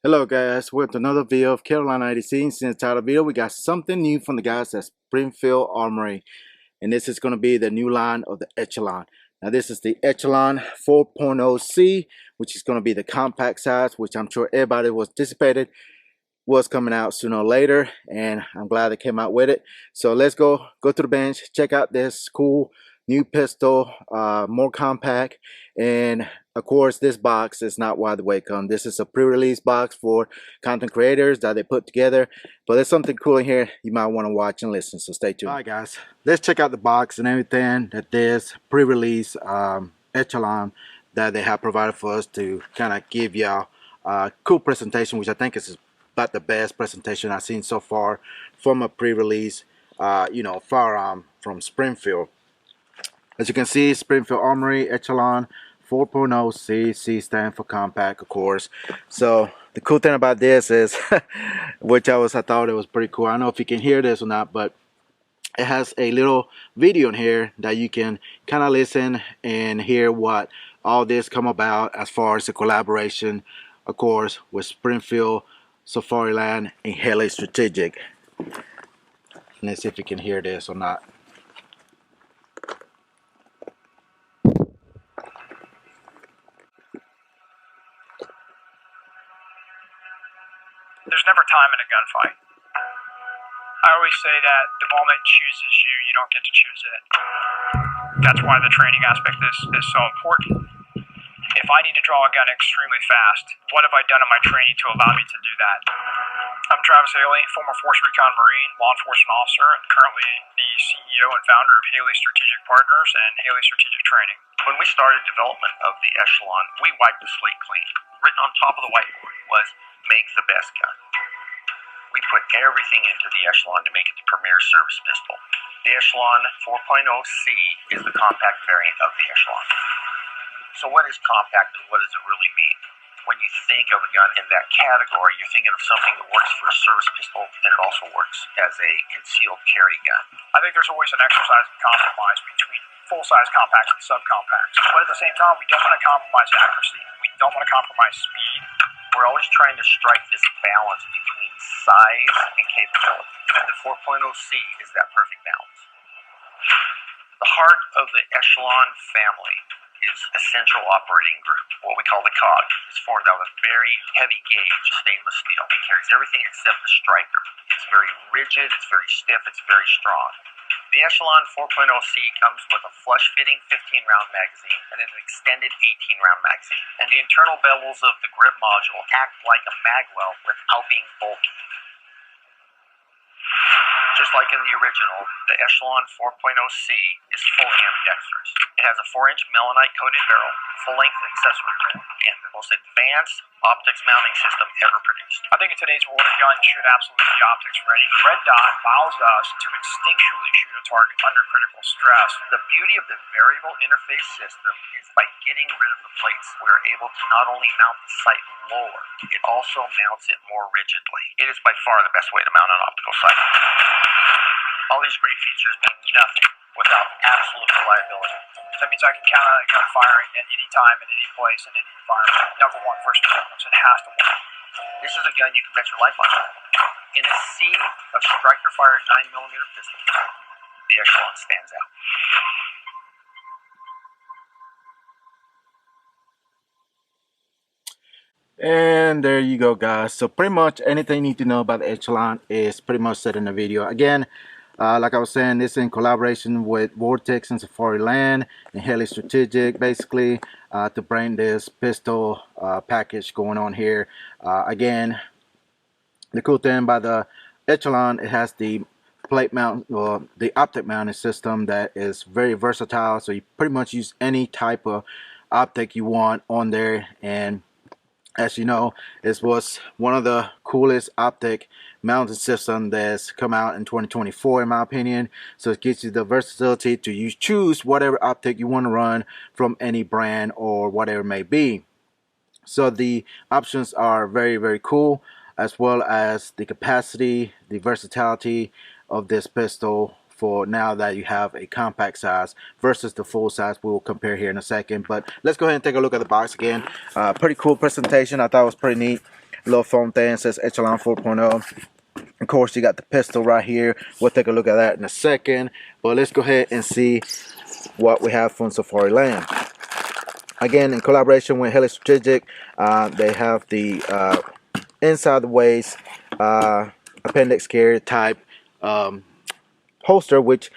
Hello guys, welcome to another video of Carolina 86. In the title video, we got something new from the guys at Springfield Armory, and this is going to be the new line of the Echelon. Now this is the Echelon 4.0C, which is going to be the compact size, which I'm sure everybody was anticipated was coming out sooner or later, and I'm glad they came out with it. So let's go to the bench, check out this cool new pistol, more compact, and of course this box is not why the way it comes. This is a pre-release box for content creators that they put together, but there's something cool in here you might want to watch and listen, so stay tuned. All right guys, let's check out the box and everything that this pre-release Echelon that they have provided for us to kind of give y'all a cool presentation, which I think is about the best presentation I've seen so far from a pre-release firearm from Springfield. As you can see, Springfield Armory Echelon 4.0C. C stand for compact, of course. So the cool thing about this is, which I thought it was pretty cool. I don't know if you can hear this or not, but it has a little video in here that you can kind of listen and hear what all this come about as far as the collaboration, of course, with Springfield, Safariland, and Haley Strategic. Let's see if you can hear this or not. There's never time in a gunfight. I always say that the moment it chooses you, you don't get to choose it. That's why the training aspect is so important. If I need to draw a gun extremely fast, what have I done in my training to allow me to do that? I'm Travis Haley, former Force Recon Marine, law enforcement officer, and currently the CEO and founder of Haley Strategic Partners and Haley Strategic Training. When we started development of the Echelon, we wiped the slate clean. Written on top of the whiteboard was, make the best gun. We put everything into the Echelon to make it the premier service pistol. The Echelon 4.0C is the compact variant of the Echelon. So what is compact and what does it really mean? When you think of a gun in that category, you're thinking of something that works for a service pistol, and it also works as a concealed carry gun. I think there's always an exercise in compromise between full-size compacts and subcompacts. But at the same time, we don't want to compromise accuracy. We don't want to compromise speed. We're always trying to strike this balance between size and capability. And the 4.0C is that perfect balance. The heart of the Echelon family is Essential Operating Group, what we call the COG. It's formed out of very heavy gauge stainless steel. It carries everything except the striker. It's very rigid, it's very stiff, it's very strong. The Echelon 4.0C comes with a flush-fitting 15-round magazine and an extended 18-round magazine. And the internal bevels of the grip module act like a magwell without being bulky. Just like in the original, the Echelon 4.0C is fully ambidextrous. It has a 4-inch Melonite coated barrel, full-length accessory rail, and the most advanced optics mounting system ever produced. I think in today's world, a gun should absolutely be optics ready. The red dot allows us to instinctually shoot a target under critical stress. The beauty of the variable interface system is by getting rid of the plates, we're able to not only mount the sight lower, it also mounts it more rigidly. It is by far the best way to mount an optical sight. All these great features mean nothing without absolute reliability. That means I can count on a gun firing at any time, in any place, in any environment. Number one, first and foremost, it has to work. This is a gun you can bet your life on. In a sea of striker-fired 9mm pistols, the Echelon stands out. And there you go guys. So pretty much anything you need to know about the Echelon is pretty much said in the video. Again, like I was saying, this is in collaboration with Vortex and Safariland and Haley Strategic, basically to bring this pistol package going on here. Again, the cool thing about the Echelon, it has the plate mount, or the optic mounting system that is very versatile. So you pretty much use any type of optic you want on there, and as you know, this was one of the coolest optic mounting system that's come out in 2024 in my opinion. So it gives you the versatility to choose whatever optic you want to run from any brand or whatever it may be. So the options are very, very cool, as well as the capacity, the versatility of this pistol for now that you have a compact size versus the full size. We will compare here in a second, but let's go ahead and take a look at the box again. Pretty cool presentation. I thought it was pretty neat. little foam thing says Echelon 4.0. Of course, you got the pistol right here. We'll take a look at that in a second, but let's go ahead and see what we have from Safari Land. Again, in collaboration with Helix Strategic, they have the inside the waist appendix carrier type holster, which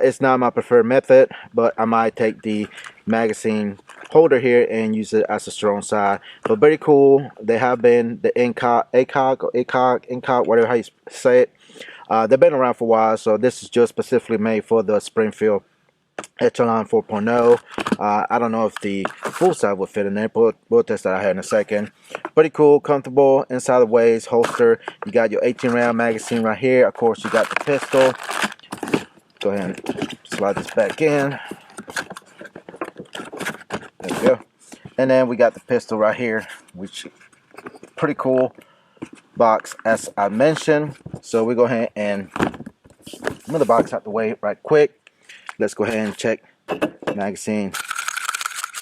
is not my preferred method, but I might take the magazine holder here and use it as a strong side. But very cool. They have been the ACOG, whatever how you say it. They've been around for a while, so this is just specifically made for the Springfield Echelon 4.0. I don't know if the full size will fit in there, but we'll test that out here in a second. Pretty cool, comfortable, inside the waist holster. You got your 18 round magazine right here. Of course, you got the pistol. Go ahead and slide this back in. There we go. And then we got the pistol right here, which pretty cool box as I mentioned. So we go ahead and move the box out the way right quick. Let's go ahead and check magazine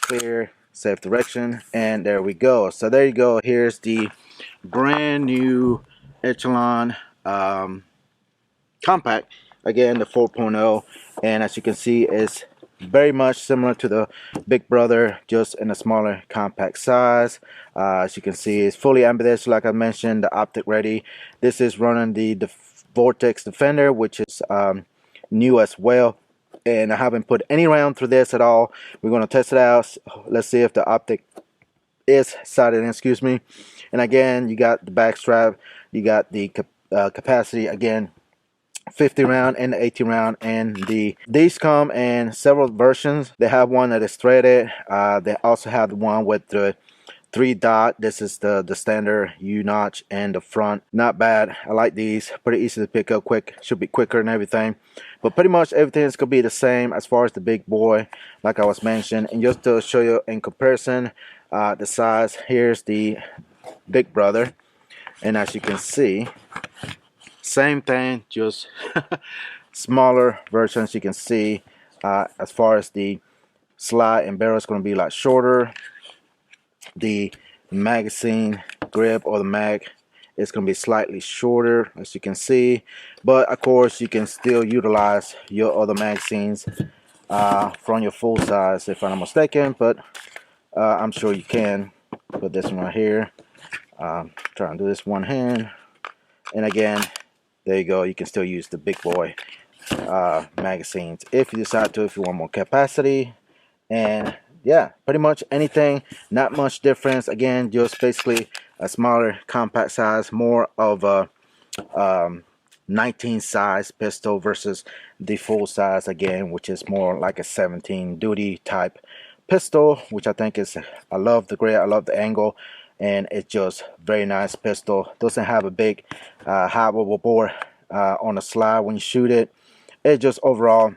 clear, safe direction, and there we go. So there you go. Here's the brand new Echelon compact, again the 4.0, and as you can see it's very much similar to the big brother, just in a smaller compact size. As you can see, it's fully ambidextrous, like I mentioned, the optic ready. This is running the Vortex Defender, which is new as well, and I haven't put any round through this at all. We're going to test it out. Let's see if the optic is sighted in, excuse me. And again, you got the back strap, you got the capacity, again 50 round and the 18 round, and these come in several versions. They have one that is threaded. They also have the one with the 3 dot. This is the standard U notch and the front. Not bad. I like these. Pretty easy to pick up, quick. Should be quicker and everything. But pretty much everything is gonna be the same as far as the big boy, like I was mentioning. And just to show you in comparison, the size. Here's the big brother, and as you can see, same thing, just smaller versions. You can see as far as the slide and barrel is going to be a lot shorter. The magazine grip or the mag is going to be slightly shorter, as you can see, but of course you can still utilize your other magazines from your full size if I'm not mistaken, but I'm sure you can. Put this one right here. Try and do this one hand, and again, there you go. You can still use the big boy magazines if you decide to, if you want more capacity. And yeah, pretty much anything, not much difference. Again, just basically a smaller compact size, more of a 19 size pistol versus the full size, again, which is more like a 17 duty type pistol, which I think is, I love the gray, I love the angle, and it's just very nice pistol. Doesn't have a big high bore on the slide when you shoot it. It just overall,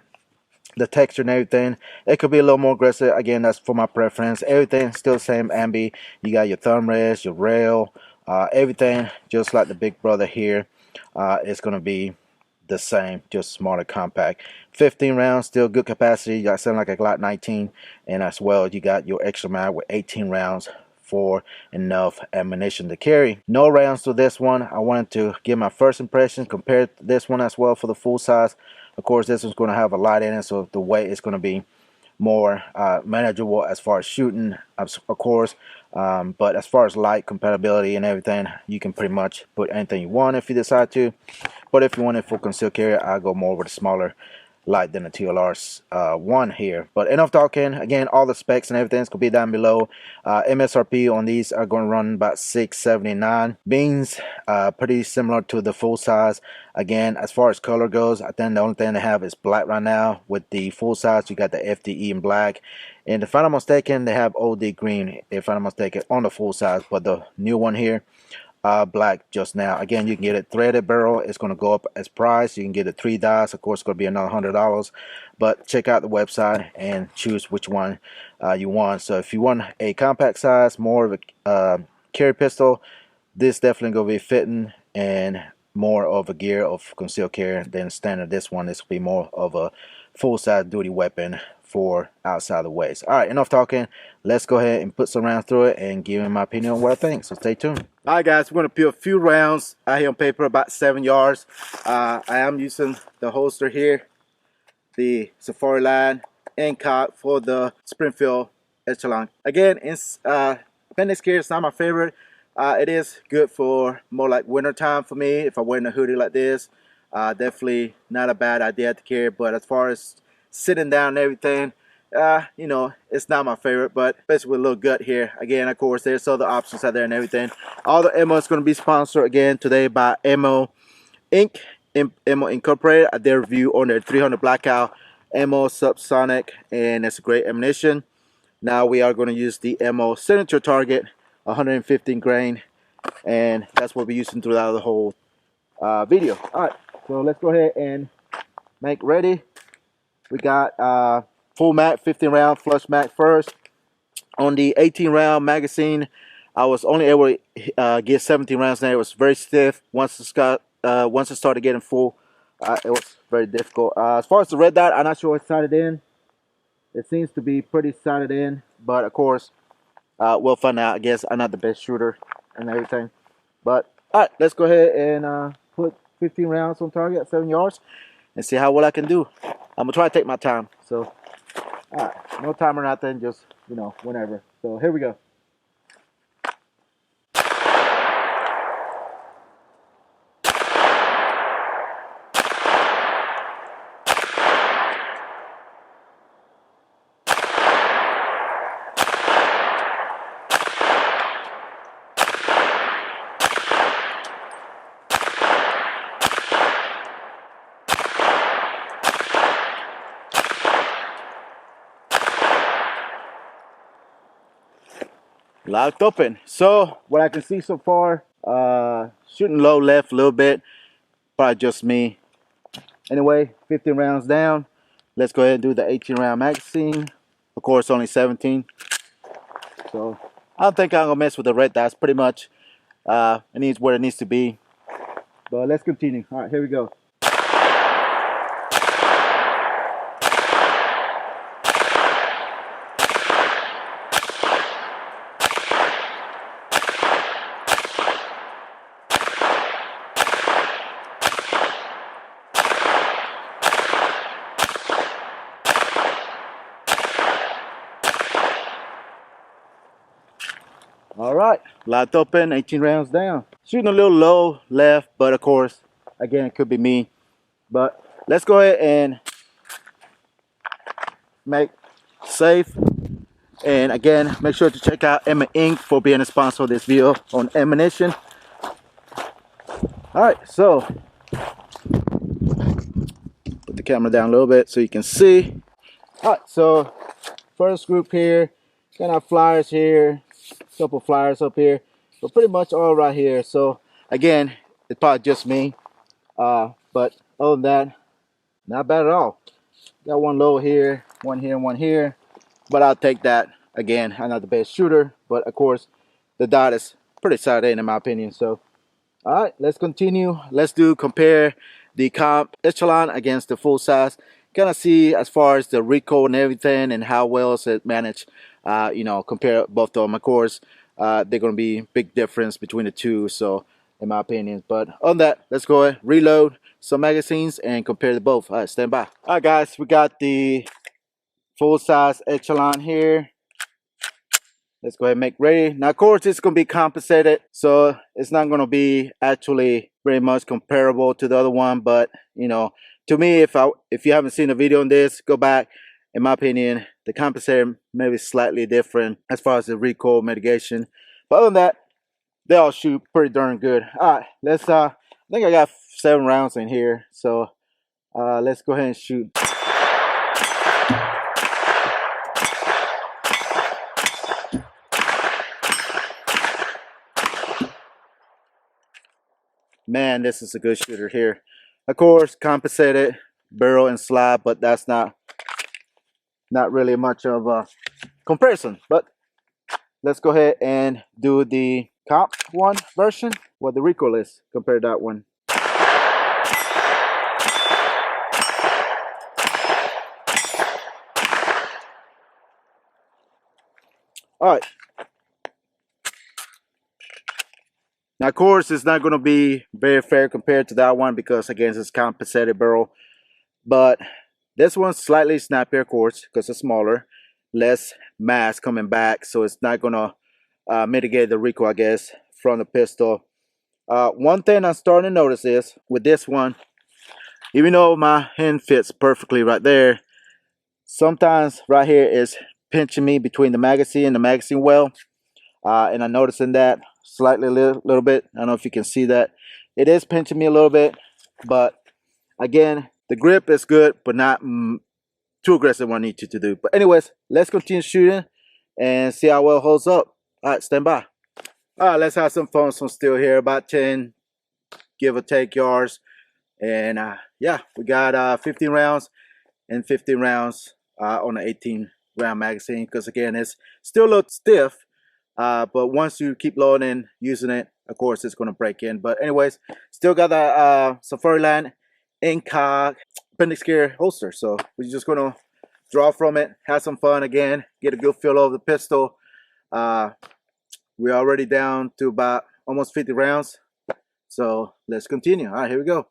the texture and everything, it could be a little more aggressive. Again, that's for my preference. Everything still the same ambi. You got your thumb rest, your rail, everything just like the big brother here. It's gonna be the same, just smaller, compact. 15 rounds, still good capacity. You got something like a Glock 19, and as well you got your extra mag with 18 rounds for enough ammunition to carry. No rounds to this one. I wanted to give my first impression, compare this one as well for the full size. Of course, this one's going to have a lot in it, so the weight is going to be more manageable as far as shooting, of course. But as far as light, compatibility, and everything, you can pretty much put anything you want if you decide to. But if you want it for concealed carry, I'll go more with the smaller light than the TLR one here. But enough talking. Again, all the specs and everything is going to be down below. MSRP on these are going to run about $679. Beans, pretty similar to the full size. Again, as far as color goes, I think the only thing they have is black right now. With the full size, you got the FDE in black. And if I'm not mistaken, they have OD green, if I'm not mistaken, on the full size. But the new one here, black just now. Again, you can get it threaded barrel. It's going to go up as price. You can get it 3 dots. Of course, it's going to be another $100. But check out the website and choose which one you want. So if you want a compact size, more of a carry pistol, this definitely going to be fitting and more of a gear of concealed carry than standard. This one, this will be more of a full-size duty weapon for outside the waist. All right, enough talking. Let's go ahead and put some rounds through it and give me my opinion on what I think. So stay tuned. All right, guys, we're gonna peel a few rounds out here on paper, about 7 yards. I am using the holster here, the Safari line and cock for the Springfield Echelon. Again, it's appendix gear is not my favorite. It is good for more like winter time for me if I'm wearing a hoodie like this. Definitely not a bad idea to carry, but as far as sitting down and everything, you know, it's not my favorite, but especially with a little gut here. Again, of course, there's other options out there and everything. All the ammo is going to be sponsored again today by Ammo Inc. Ammo Incorporated. I did a review on their 300 Blackout ammo subsonic, and it's a great ammunition. Now we are going to use the ammo signature target, 115 grain, and that's what we're using throughout the whole video. All right, so let's go ahead and make ready. We got full mag, 15 round flush mag first. On the 18 round magazine, I was only able to get 17 rounds there. It was very stiff. Once it started getting full, it was very difficult. As far as the red dot, I'm not sure it's sighted in. It seems to be pretty sighted in, but of course, we'll find out. I guess I'm not the best shooter and everything. But all right, let's go ahead and put 15 rounds on target at 7 yards and see how well I can do. I'm gonna try to take my time. So, all right, no time or nothing, just, you know, whenever. So here we go. Locked open. So what I can see so far, shooting low left a little bit, probably just me. Anyway, 15 rounds down. Let's go ahead and do the 18 round magazine. Of course, only 17. So I don't think I'm gonna mess with the red dots. Pretty much, it needs where it needs to be. But let's continue. All right, here we go. All right, locked open, 18 rounds down. Shooting a little low left, but of course, again, it could be me. But let's go ahead and make safe. And again, make sure to check out Emma Inc. for being a sponsor of this video on ammunition. All right, so put the camera down a little bit so you can see. All right, so first group here, got our flyers here, a couple flyers up here, but pretty much all right here. So again, it's probably just me, but other than that, not bad at all. Got one low here, one here, one here, but I'll take that. Again, I'm not the best shooter, but of course, the dot is pretty sighted in my opinion. So, all right, let's continue. Let's compare the comp Echelon against the full size. Kind of see as far as the recoil and everything and how well is it managed. You know, compare both of them. Of course, they're going to be big difference between the two. So, in my opinion. But on that, let's go ahead, reload some magazines and compare the both. All right, stand by. All right, guys, we got the full size Echelon here. Let's go ahead and make ready. Now, of course, it's going to be compensated, so it's not going to be actually very much comparable to the other one. But, you know, to me, if you haven't seen a video on this, go back. In my opinion, the compensator may be slightly different as far as the recoil mitigation. But other than that, they all shoot pretty darn good. All right, let's, I think I got 7 rounds in here. So let's go ahead and shoot. Man, this is a good shooter here. Of course, compensated barrel and slide, but that's not really much of a comparison. But let's go ahead and do the comp one version, what the recoil is compared to that one. All right. Now, of course, it's not going to be very fair compared to that one because, again, it's compensated barrel. But this one's slightly snappier, of course, because it's smaller. Less mass coming back, so it's not going to mitigate the recoil, I guess, from the pistol. One thing I'm starting to notice is, with this one, even though my hand fits perfectly right there, sometimes right here is pinching me between the magazine and the magazine well. And I'm noticing that slightly little bit. I don't know if you can see that. It is pinching me a little bit, but again, the grip is good, but not too aggressive what I need you to do. But anyways, let's continue shooting and see how well it holds up. All right, stand by. All right, let's have some fun with some steel here. About 10, give or take, yards. And yeah, we got 15 rounds and 15 rounds on the 18 round magazine. Because again, it's still a little stiff. But once you keep loading, using it, of course, it's going to break in. But anyways, still got the Safariland Incog appendix gear holster. So we're just going to draw from it, have some fun again, get a good feel of the pistol. We're already down to about almost 50 rounds. So let's continue. All right, here we go.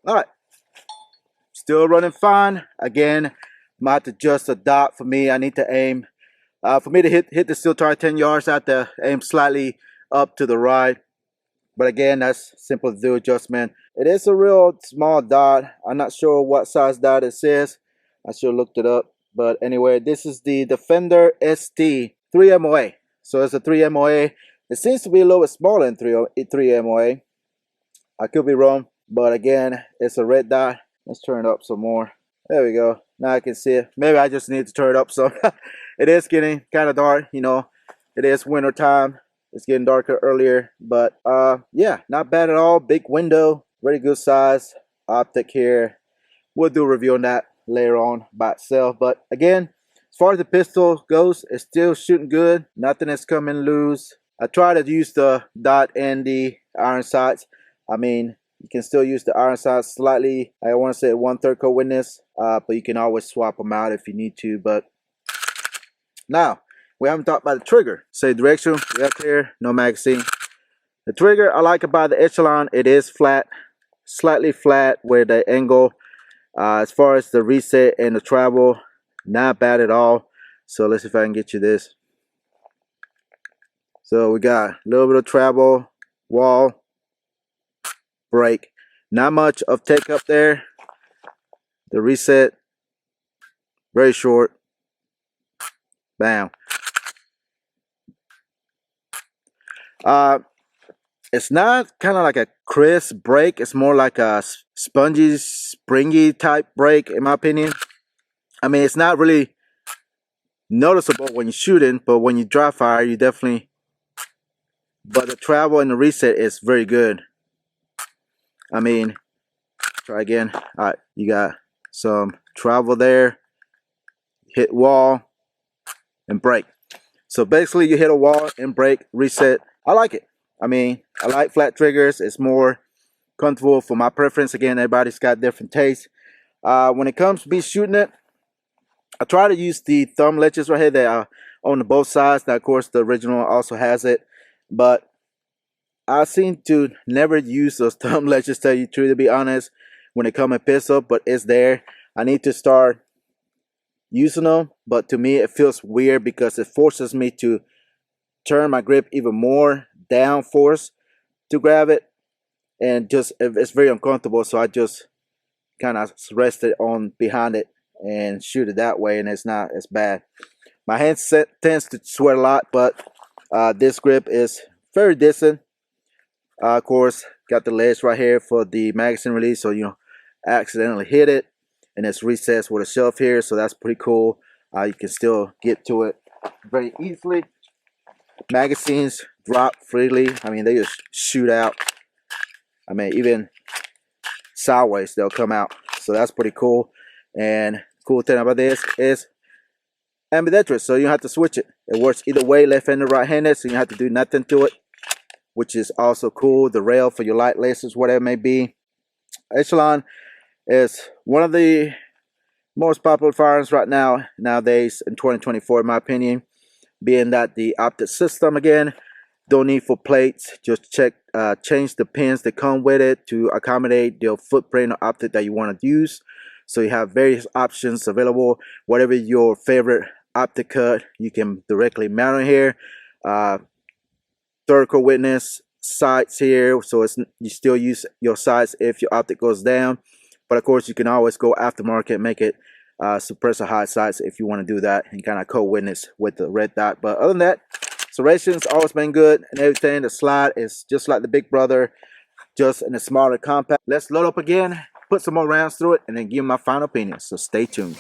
All right, still running fine. Again, might adjust a dot for me. I need to aim. For me to hit the steel target 10 yards, I have to aim slightly up to the right. But again, that's simple to do adjustment. It is a real small dot. I'm not sure what size dot this is. I should have looked it up. But anyway, this is the Defender ST 3 MOA. So it's a 3 MOA. It seems to be a little bit smaller than 3 MOA. I could be wrong. But again, it's a red dot. Let's turn it up some more. There we go. Now I can see it. Maybe I just need to turn it up some. It is getting kind of dark, you know. It is winter time. It's getting darker earlier. But yeah, not bad at all. Big window. Very good size. Optic here. We'll do a review on that later on by itself. But again, as far as the pistol goes, it's still shooting good. Nothing is coming loose. I try to use the dot and the iron sights. I mean, you can still use the iron sights slightly. I want to say 1/3 coat witness, but you can always swap them out if you need to. But now, we haven't talked about the trigger. Say direction, we have here, no magazine. The trigger I like about the Echelon, it is flat, slightly flat where the angle. As far as the reset and the travel, not bad at all. So let's see if I can get you this. So we got a little bit of travel, wall, break. Not much of take up there. The reset, very short. Bam. It's not kind of like a crisp break. It's more like a spongy, springy type break, in my opinion. I mean, it's not really noticeable when you're shooting, but when you dry fire, you definitely. But the travel and the reset is very good. I mean, try again. All right, you got some travel there, hit wall, and break. So basically, you hit a wall and break, reset. I like it. I mean, I like flat triggers. It's more comfortable for my preference. Again, everybody's got different tastes. When it comes to me shooting it, I try to use the thumb ledges right here that are on the both sides. Now, of course, the original also has it, but I seem to never use those thumb ledges, tell you the truth, to be honest, when it comes to pistol, but it's there. I need to start using them, but to me, it feels weird because it forces me to turn my grip even more down force to grab it, and just it's very uncomfortable. So I just kind of rest it on behind it and shoot it that way, and it's not as bad. My hand tends to sweat a lot, but this grip is very decent. Of course, got the ledge right here for the magazine release, so you accidentally hit it, and it's recessed with a shelf here, so that's pretty cool. You can still get to it very easily. Magazines drop freely. I mean, they just shoot out. I mean, even sideways they'll come out, so that's pretty cool. And cool thing about this is ambidextrous, so you don't have to switch it. It works either way, left-handed, right-handed, so you don't have to do nothing to it, which is also cool. The rail for your light lasers, whatever it may be. Echelon is one of the most popular firearms right nowadays in 2024, in my opinion, being that the optic system, again, don't need for plates. Just change the pins that come with it to accommodate the footprint or optic that you want to use. So you have various options available. Whatever your favorite optic cut, you can directly mount it here. Third witness sights here, so you still use your sights if your optic goes down. But of course, you can always go aftermarket, make it suppressor high sights if you want to do that, and kind of co-witness with the red dot. But other than that, serration's always been good and everything. The slide is just like the big brother, just in a smaller compact. Let's load up again, put some more rounds through it, and then give my final opinion. So stay tuned.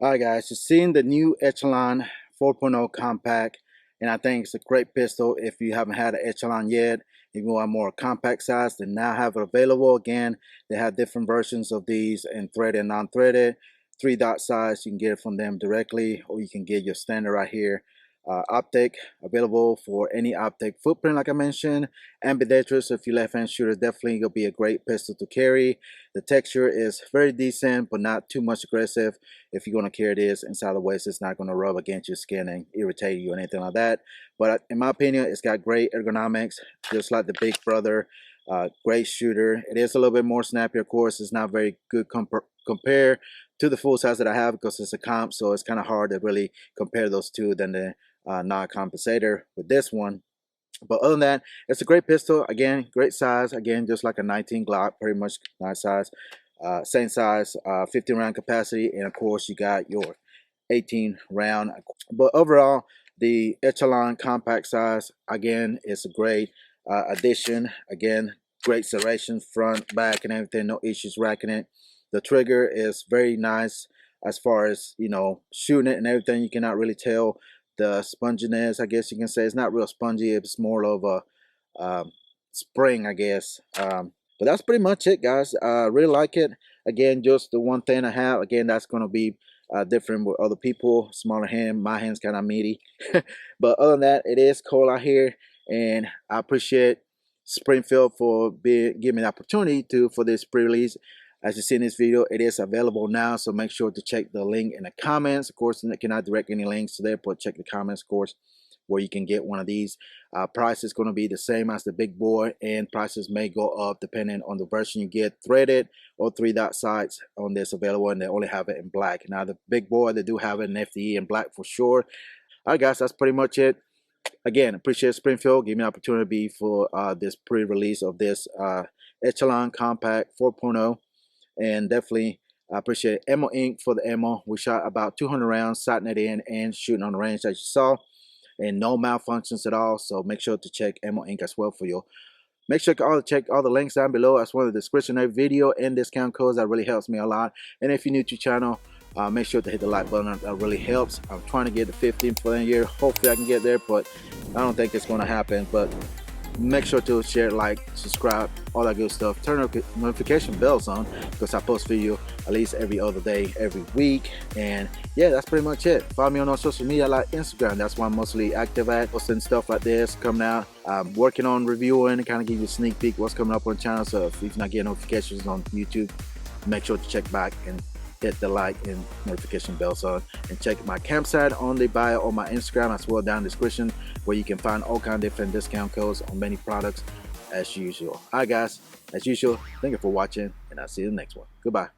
Alright guys, you're seeing the new Echelon 4.0 compact, and I think it's a great pistol if you haven't had an Echelon yet. If you want more compact size, they now have it available. Again, they have different versions of these in threaded and non-threaded. 3-dot size, you can get it from them directly, or you can get your standard right here. Optic available for any optic footprint, like I mentioned. Ambidextrous, so if you're left-hand shooter, definitely will be a great pistol to carry. The texture is very decent, but not too much aggressive. If you're going to carry this inside the waist, it's not going to rub against your skin and irritate you or anything like that. But in my opinion, it's got great ergonomics, just like the big brother. Great shooter. It is a little bit more snappy, of course. It's not very good compare to the full size that I have because it's a comp, so it's kind of hard to really compare those two than the non-compensator with this one. But other than that, it's a great pistol. Again, great size. Again, just like a 19 Glock, pretty much nice size. Same size, 15 round capacity, and of course you got your 18 round. But overall, the Echelon compact size, again, is a great addition. Again, great serration, front, back, and everything. No issues racking it. The trigger is very nice as far as, you know, shooting it and everything. You cannot really tell the sponginess, I guess you can say. It's not real spongy. It's more of a spring, I guess. But that's pretty much it, guys. I really like it. Again, just the one thing I have, again, that's going to be different with other people. Smaller hand. My hand's kind of meaty. But other than that, it is cold out here. And I appreciate Springfield for giving me the opportunity for this pre-release. As you see in this video, it is available now, so make sure to check the link in the comments. Of course, I cannot direct any links to there, but check the comments, of course, where you can get one of these. Price is going to be the same as the big boy, and prices may go up depending on the version you get, threaded or 3-dot sights on this available, and they only have it in black. Now, the big boy, they do have it in FDE in black for sure. All right, guys, that's pretty much it. Again, appreciate Springfield giving me an opportunity for this pre-release of this Echelon Compact 4.0. And definitely I appreciate Ammo Inc. for the ammo. We shot about 200 rounds, sighting it in and shooting on the range as you saw, and no malfunctions at all. So make sure to check Ammo Inc. as well for you. Make sure to check all the links down below as well as the description of the video and discount codes. That really helps me a lot. And if you're new to the channel, make sure to hit the like button. That really helps. I'm trying to get the 15 for the year. Hopefully I can get there, but I don't think it's going to happen. But make sure to share, like, subscribe, all that good stuff. Turn notification bells on because I post video at least every other day, every week. And yeah, that's pretty much it. Follow me on our social media like Instagram. That's why I'm mostly active at, posting stuff like this coming out. I'm working on reviewing and kind of give you a sneak peek what's coming up on the channel. So if you're not getting notifications on YouTube, make sure to check back and hit the like and notification bells on, and check my campsite on the bio on my Instagram as well down in the description, where you can find all kind of different discount codes on many products. as usual. Alright guys, as usual, thank you for watching, and I'll see you in the next one. Goodbye.